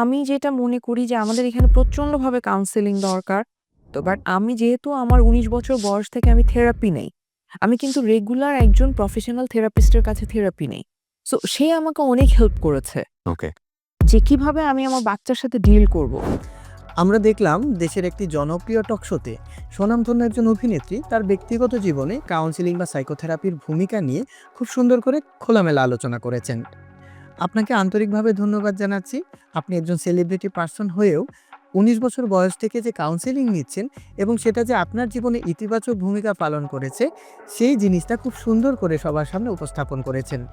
আমি যেটা মনে করি যে আমাদের এখানে প্রচন্ডভাবে কাউন্সেলিং দরকার। তো বাট আমি যেহেতু আমার ১৯ বছর বয়স থেকে আমি থেরাপি নেই। আমি কিন্তু রেগুলার একজন প্রফেশনাল থেরাপিস্টের কাছে থেরাপি নেই। সো সে আমাকে অনেক হেল্প করেছে ওকে। যে কিভাবে আমি আমার বাচ্চার সাথে ডিল করব। আমরা দেখলাম দেশের একটি জনপ্রিয় টক শোতে স্বনামধন্য একজন অভিনেত্রী তার ব্যক্তিগত জীবনে কাউন্সিলিং বা সাইকোথেরাপির ভূমিকা নিয়ে খুব সুন্দর করে খোলামেলা আলোচনা করেছেন। আপনাকে আন্তরিকভাবে ধন্যবাদ জানাচ্ছি। আপনি একজন সেলিব্রিটি পার্সন হয়েও ১৯ বছর বয়স থেকে যে কাউন্সেলিং নিচ্ছেন এবং সেটা যে আপনার জীবনে ইতিবাচক ভূমিকা পালন করেছে, সেই জিনিসটা খুব সুন্দর করে সবার সামনে উপস্থাপন করেছেন,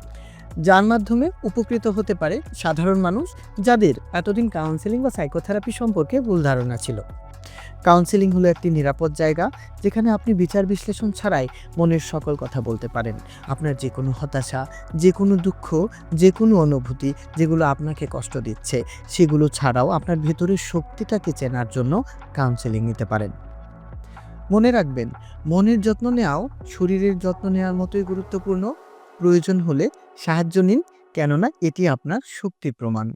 যার মাধ্যমে উপকৃত হতে পারে সাধারণ মানুষ যাদের এতদিন কাউন্সেলিং বা সাইকোথেরাপি সম্পর্কে ভুল ধারণা ছিল। কাউন্সেলিং হলো একটি নিরাপদ জায়গা যেখানে আপনি বিচার বিশ্লেষণ ছাড়াই মনের সকল কথা বলতে পারেন। আপনার যে কোনো হতাশা, যে কোনো দুঃখ, যে কোনো অনুভূতি যেগুলো আপনাকে কষ্ট দিচ্ছে, সেগুলো ছাড়াও আপনার ভেতরের শক্তিটাকে চেনার জন্য কাউন্সেলিং নিতে পারেন। মনে রাখবেন, মনের যত্ন নেওয়াও শরীরের যত্ন নেওয়ার মতোই গুরুত্বপূর্ণ। প্রয়োজন হলে সাহায্য নিন, কেননা এটি আপনার শক্তির প্রমাণ।